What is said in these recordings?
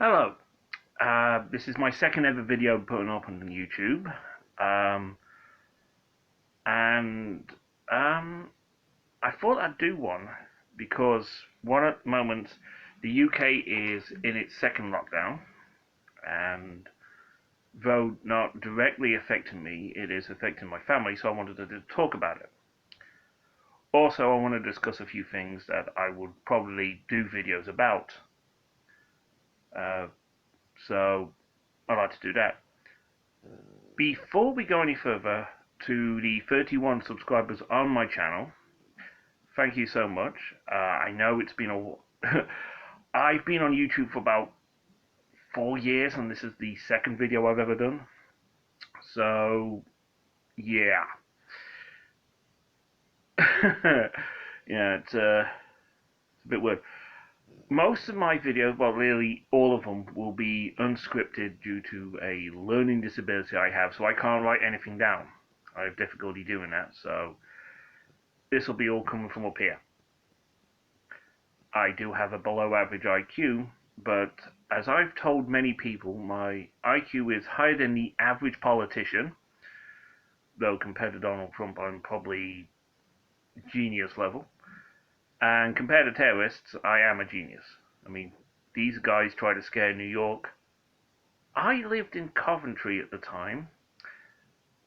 Hello. This is my second ever video putting up on YouTube. Um, and I thought I'd do one because one at the moment the UK is in its second lockdown, and though not directly affecting me, it is affecting my family, so I wanted to talk about it. Also, I want to discuss a few things that I would probably do videos about. Uh, so I'd like to do that. Before we go any further, to the 31 subscribers on my channel, thank you so much. I know it's been a I've been on YouTube for about 4 years, and this is the second video I've ever done. So, yeah. Yeah, it's a bit weird. Most of my videos, well, really all of them, will be unscripted due to a learning disability I have, so I can't write anything down. I have difficulty doing that, so this will be all coming from up here. I do have a below average IQ, but as I've told many people, my IQ is higher than the average politician, though compared to Donald Trump, I'm probably genius level. And compared to terrorists, I am a genius. I mean, these guys try to scare New York. I lived in Coventry at the time,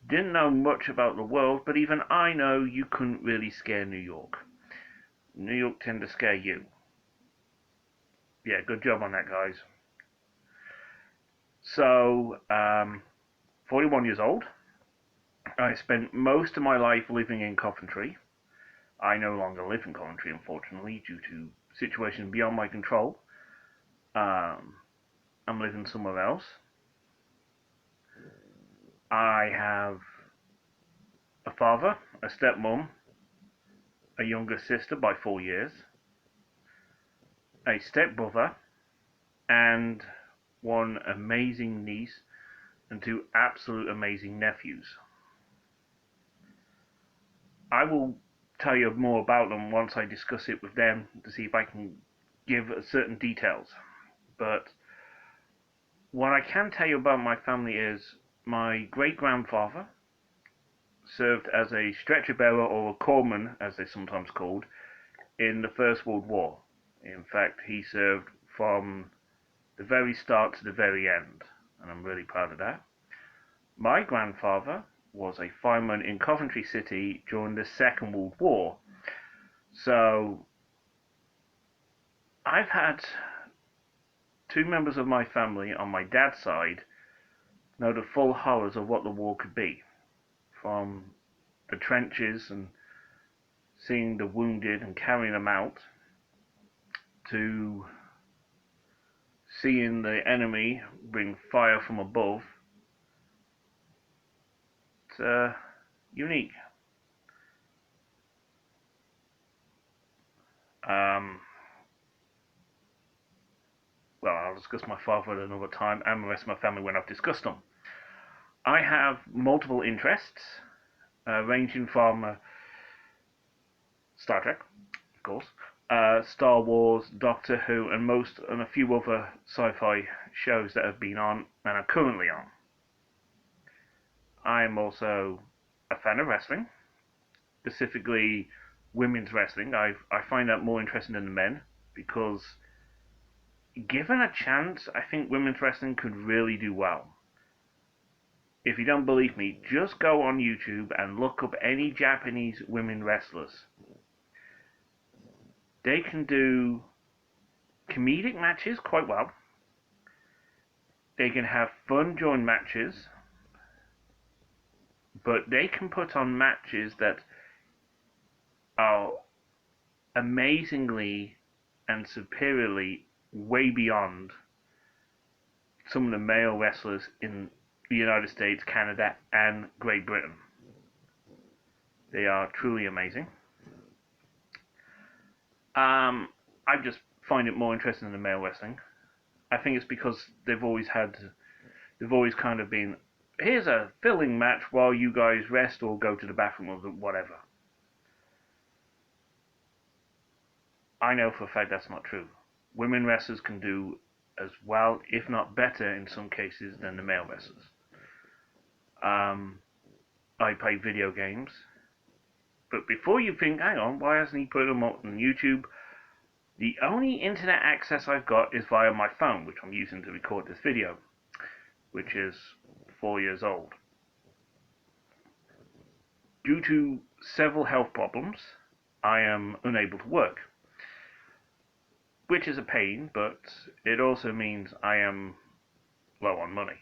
didn't know much about the world, but even I know you couldn't really scare New York. New York tend to scare you. Yeah, good job on that, guys. So, 41 years old. I spent most of my life living in Coventry. I no longer live in Coventry, unfortunately, due to situations beyond my control. I'm living somewhere else. I have a father, a stepmom, a younger sister by 4 years, a stepbrother, and one amazing niece and two absolute amazing nephews. I will tell you more about them once I discuss it with them to see if I can give certain details. But what I can tell you about my family is my great-grandfather served as a stretcher bearer, or a corpsman as they're sometimes called, in the First World War. In fact, he served from the very start to the very end, and I'm really proud of that. My grandfather was a fireman in Coventry City during the Second World War. So I've had two members of my family on my dad's side know the full horrors of what the war could be, from the trenches and seeing the wounded and carrying them out, to seeing the enemy bring fire from above. It's unique. Um, well, I'll discuss my father at another time, and the rest of my family when I've discussed them. I have multiple interests, ranging from Star Trek, of course, Star Wars, Doctor Who, and a few other sci-fi shows that have been on and are currently on. I am also a fan of wrestling, specifically women's wrestling. I find that more interesting than the men because, given a chance, I think women's wrestling could really do well. If you don't believe me, just go on YouTube and look up any Japanese women wrestlers. They can do comedic matches quite well. They can have fun during matches, but they can put on matches that are amazingly and superiorly way beyond some of the male wrestlers in the United States, Canada, and Great Britain. They are truly amazing. I just find it more interesting than male wrestling. I think it's because they've always kind of been, here's a filling match while you guys rest or go to the bathroom or whatever. I know for a fact that's not true. Women wrestlers can do as well, if not better in some cases, than the male wrestlers. I play video games, but before you think, hang on, why hasn't he put them up on YouTube? The only internet access I've got is via my phone, which I'm using to record this video, which is 4 years old. Due to several health problems, I am unable to work, which is a pain, but it also means I am low on money.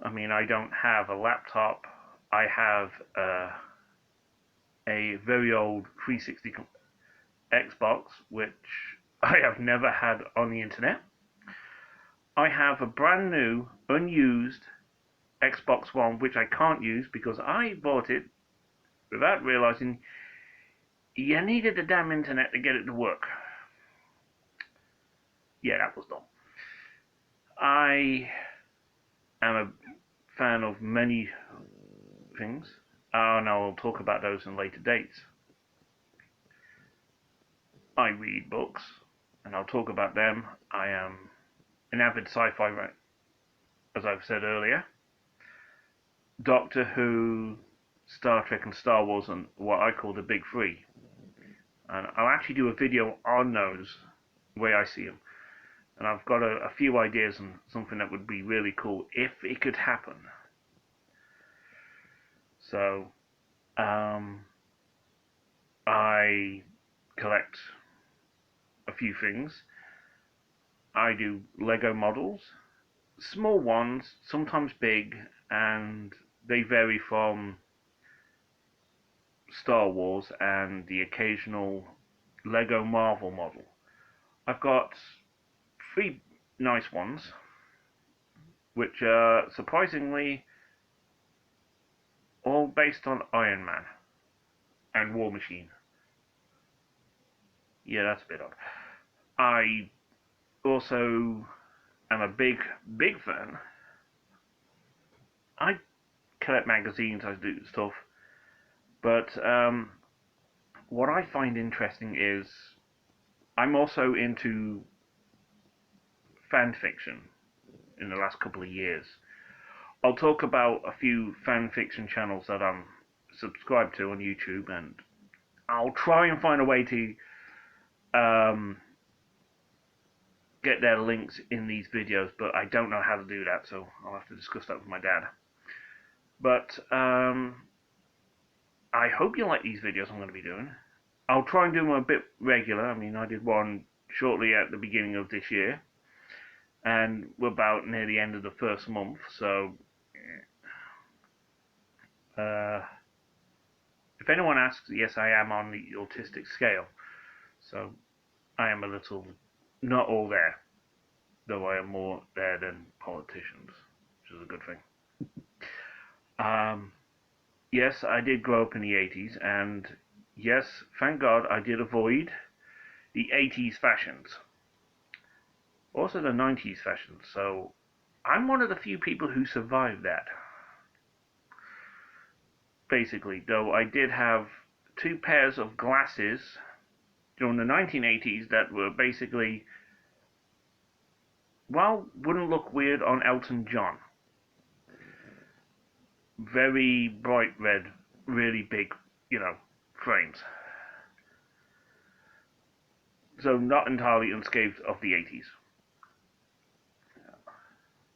I mean, I don't have a laptop. I have a very old 360 Xbox, which I have never had on the internet. I have a brand new, unused Xbox One, which I can't use because I bought it without realizing you needed the damn internet to get it to work. Yeah, that was dumb. I am a fan of many things, and I'll talk about those in later dates. I read books, and I'll talk about them. I am an avid sci-fi writer, as I've said earlier. Doctor Who, Star Trek, and Star Wars, and what I call the Big Three. And I'll actually do a video on those, the way I see them. And I've got a few ideas on something that would be really cool if it could happen. So, I collect a few things. I do Lego models, small ones, sometimes big, and they vary from Star Wars and the occasional Lego Marvel model. I've got 3 nice ones, which are surprisingly all based on Iron Man and War Machine. Yeah, that's a bit odd. I also am a big fan. I collect magazines, I do stuff, but what I find interesting is I'm also into fan fiction in the last couple of years. I'll talk about a few fan fiction channels that I'm subscribed to on YouTube, and I'll try and find a way to get their links in these videos, but I don't know how to do that, so I'll have to discuss that with my dad. But I hope you like these videos I'm going to be doing. I'll try and do them a bit regular. I mean, I did one shortly at the beginning of this year, and we're about near the end of the first month, so if anyone asks, yes, I am on the autistic scale, so I am a little not all there, though I am more there than politicians, which is a good thing. Yes, I did grow up in the 80s, and yes, thank God I did avoid the 80s fashions. Also the 90s fashions, so I'm one of the few people who survived that. Basically, though I did have 2 pairs of glasses during the 1980s that were basically, well, wouldn't look weird on Elton John. Very bright red, really big, frames. So not entirely unscathed of the 80s.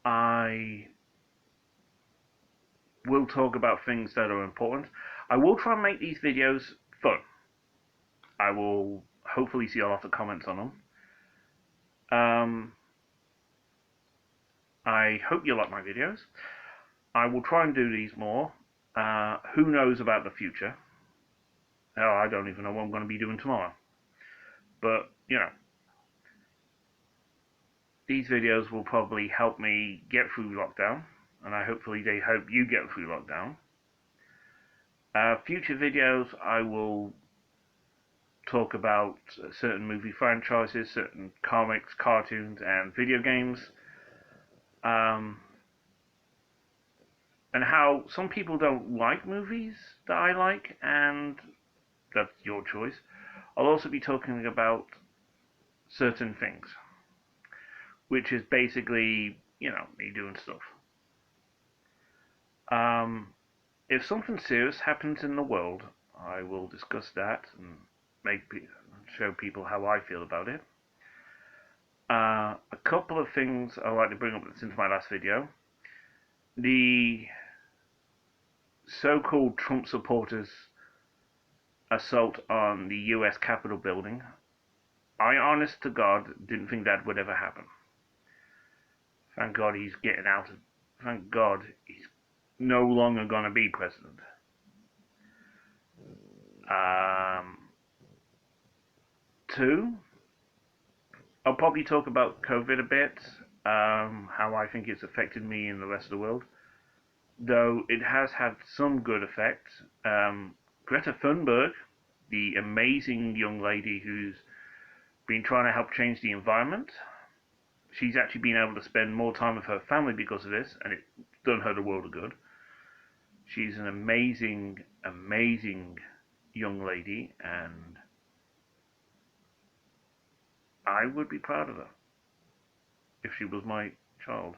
I will talk about things that are important. I will try and make these videos fun. I will hopefully see a lot of comments on them. I hope you like my videos. I will try and do these more. Who knows about the future? Hell, I don't even know what I'm going to be doing tomorrow. But, these videos will probably help me get through lockdown, and hopefully they help you get through lockdown. Future videos, I will talk about certain movie franchises, certain comics, cartoons, and video games. And how some people don't like movies that I like, and that's your choice. I'll also be talking about certain things. which is basically, me doing stuff. Um, if something serious happens in the world, I will discuss that and show people how I feel about it. A couple of things I'd like to bring up since my last video. The so-called Trump supporters assault on the US Capitol building. I, honest to God, didn't think that would ever happen. Thank God he's getting out of. Thank God he's no longer going to be president. Two, I'll probably talk about COVID a bit, how I think it's affected me and the rest of the world. Though it has had some good effects. Greta Thunberg, the amazing young lady who's been trying to help change the environment, she's actually been able to spend more time with her family because of this, and it's done her the world of good. She's an amazing, amazing young lady, and I would be proud of her if she was my child.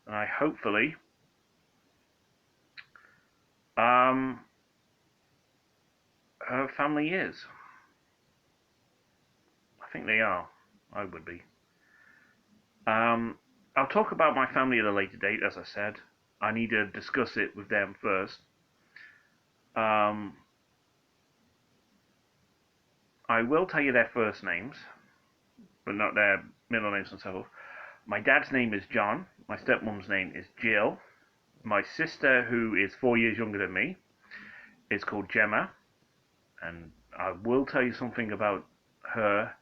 And I hopefully her family is. I think they are. I would be. I'll talk about my family at a later date, as I said. I need to discuss it with them first. I will tell you their first names, but not their middle names and so forth. My dad's name is John. My stepmom's name is Jill. My sister, who is 4 years younger than me, is called Gemma. And I will tell you something about her,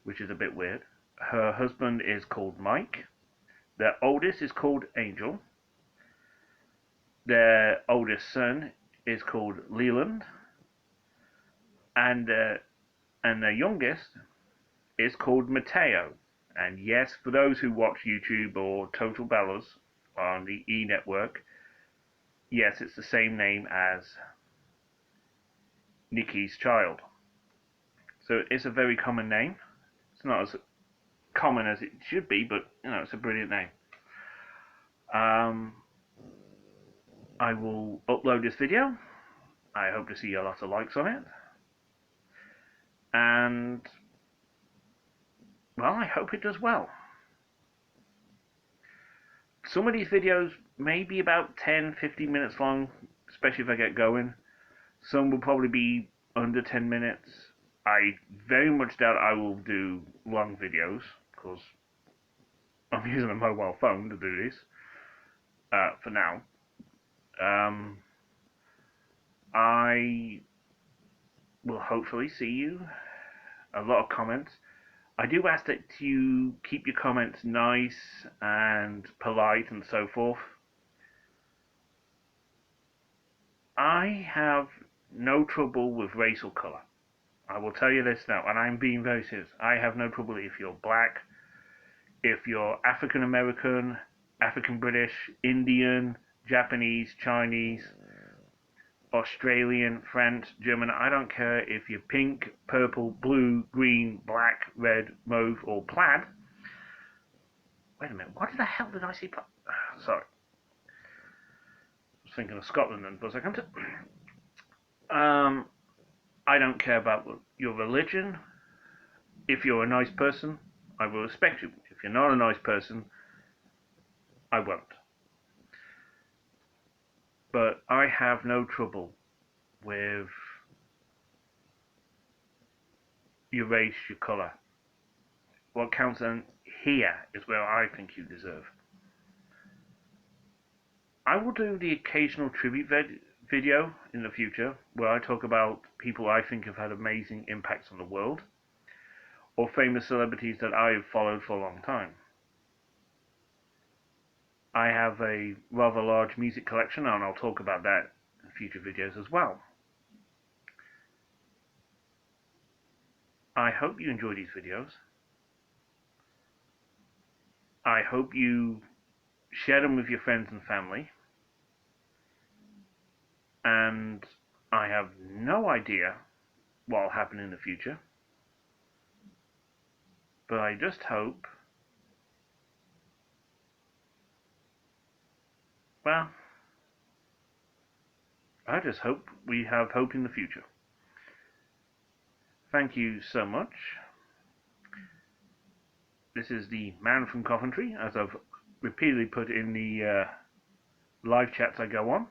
which is a bit weird. Her husband is called Mike. Their oldest is called Angel. Their oldest son is called Leland. And their youngest is called Mateo. And yes, for those who watch YouTube or Total Bellas on the E Network, yes, it's the same name as Nikki's child. So it's a very common name. It's not as common as it should be, but it's a brilliant name. I will upload this video. I hope to see a lot of likes on it. And, well, I hope it does well. Some of these videos may be about 10-15 minutes long, especially if I get going. Some will probably be under 10 minutes. I very much doubt I will do long videos, because I'm using a mobile phone to do this, for now. I will hopefully see you. A lot of comments. I do ask that you keep your comments nice and polite and so forth. I have no trouble with race or colour. I will tell you this now, and I'm being very serious. I have no trouble if you're black, if you're African American, African British, Indian, Japanese, Chinese, Australian, French, German. I don't care if you're pink, purple, blue, green, black, red, mauve, or plaid. Wait a minute, what the hell did I see? Sorry. I was thinking of Scotland then for a second. I don't care about your religion. If you're a nice person, I will respect you. If you're not a nice person, I won't. But I have no trouble with your race, your colour. What counts on here is where I think you deserve. I will do the occasional tribute video in the future where I talk about people I think have had amazing impacts on the world, or famous celebrities that I have followed for a long time. I have a rather large music collection, and I'll talk about that in future videos as well. I hope you enjoy these videos. I hope you share them with your friends and family. And I have no idea what will happen in the future. But I just hope well, I just hope we have hope in the future. Thank you so much. This is the man from Coventry, as I've repeatedly put in the live chats I go on.